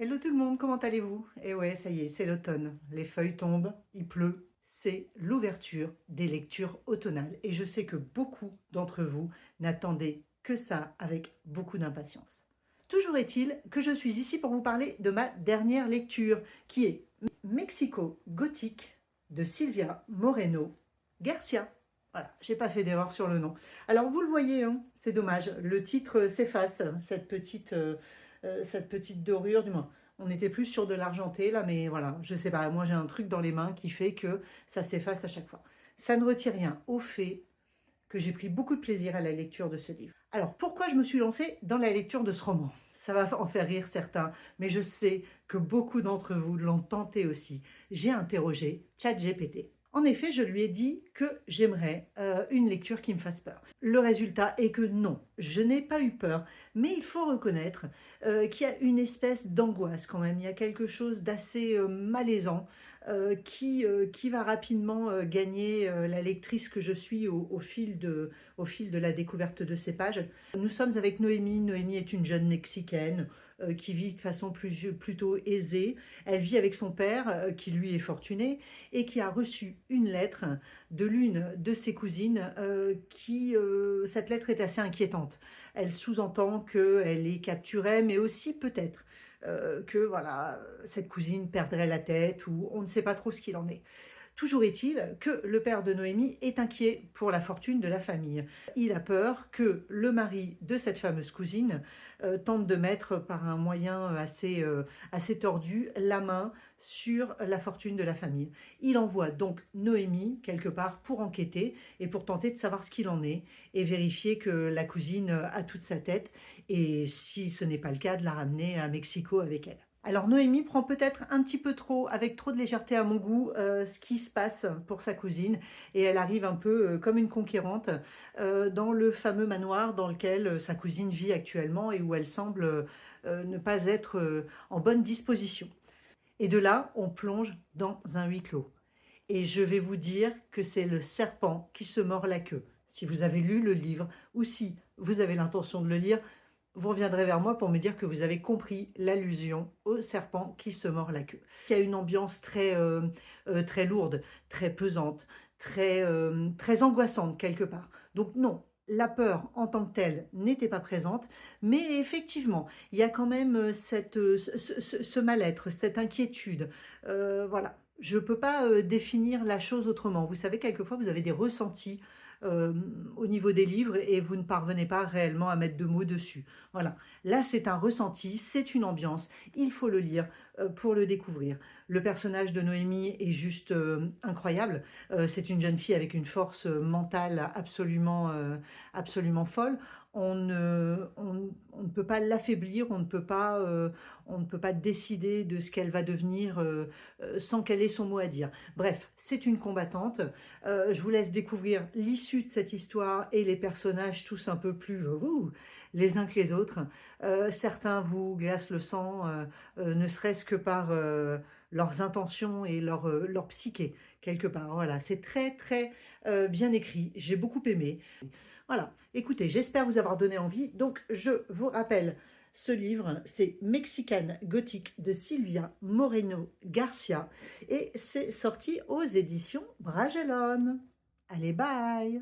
Hello tout le monde, comment allez-vous? Et ouais, ça y est, c'est l'automne. Les feuilles tombent, il pleut. C'est l'ouverture des lectures automnales. Et je sais que beaucoup d'entre vous n'attendaient que ça avec beaucoup d'impatience. Toujours est-il que je suis ici pour vous parler de ma dernière lecture, qui est Mexico Gothique de Silvia Moreno Garcia. Voilà, j'ai pas fait d'erreur sur le nom. Alors vous le voyez, hein, c'est dommage, le titre s'efface, cette petite dorure, du moins. On était plus sur de l'argenté là, mais voilà, je sais pas, moi j'ai un truc dans les mains qui fait que ça s'efface à chaque fois. Ça ne retire rien au fait que j'ai pris beaucoup de plaisir à la lecture de ce livre. Alors pourquoi je me suis lancée dans la lecture de ce roman? Ça va en faire rire certains, mais je sais que beaucoup d'entre vous l'ont tenté aussi. J'ai interrogé ChatGPT. En effet, je lui ai dit que j'aimerais une lecture qui me fasse peur. Le résultat est que non, je n'ai pas eu peur, mais il faut reconnaître qu'il y a une espèce d'angoisse quand même. Il y a quelque chose d'assez malaisant qui va rapidement gagner la lectrice que je suis au fil de la découverte de ces pages. Nous sommes avec Noémie. Noémie est une jeune Mexicaine qui vit de façon plutôt aisée. Elle vit avec son père, qui lui est fortuné, et qui a reçu une lettre de l'une de ses cousines cette lettre est assez inquiétante. Elle sous-entend qu'elle est capturée, mais aussi peut-être que voilà, cette cousine perdrait la tête ou on ne sait pas trop ce qu'il en est. Toujours est-il que le père de Noémie est inquiet pour la fortune de la famille. Il a peur que le mari de cette fameuse cousine tente de mettre par un moyen assez tordu la main sur la fortune de la famille. Il envoie donc Noémie quelque part pour enquêter et pour tenter de savoir ce qu'il en est et vérifier que la cousine a toute sa tête et si ce n'est pas le cas, de la ramener à Mexico avec elle. Alors Noémie prend peut-être un petit peu trop, avec trop de légèreté à mon goût, ce qui se passe pour sa cousine et elle arrive un peu comme une conquérante dans le fameux manoir dans lequel sa cousine vit actuellement et où elle semble ne pas être en bonne disposition. Et de là, on plonge dans un huis clos. Et je vais vous dire que c'est le serpent qui se mord la queue. Si vous avez lu le livre ou si vous avez l'intention de le lire, vous reviendrez vers moi pour me dire que vous avez compris l'allusion au serpent qui se mord la queue. Il y a une ambiance très lourde, très pesante, très angoissante quelque part. Donc non, la peur en tant que telle n'était pas présente, mais effectivement, il y a quand même ce mal-être, cette inquiétude. Voilà, je ne peux pas définir la chose autrement. Vous savez, quelquefois, vous avez des ressentis euh, au niveau des livres et vous ne parvenez pas réellement à mettre de mots dessus. Voilà, là c'est un ressenti, c'est une ambiance, il faut le lire pour le découvrir. Le personnage de Noémie est juste incroyable. C'est une jeune fille avec une force mentale absolument folle. On ne peut pas l'affaiblir, on ne peut pas décider de ce qu'elle va devenir sans qu'elle ait son mot à dire. Bref, c'est une combattante. Je vous laisse découvrir l'issue de cette histoire et les personnages tous un peu plus les uns que les autres. Certains vous glacent le sang, ne serait-ce que par leurs intentions et leur psyché, quelque part. Voilà, c'est très bien écrit. J'ai beaucoup aimé. Voilà, écoutez, j'espère vous avoir donné envie. Donc, je vous rappelle, ce livre, c'est Mexican Gothique de Silvia Moreno Garcia et c'est sorti aux éditions Bragelonne. Allez, bye!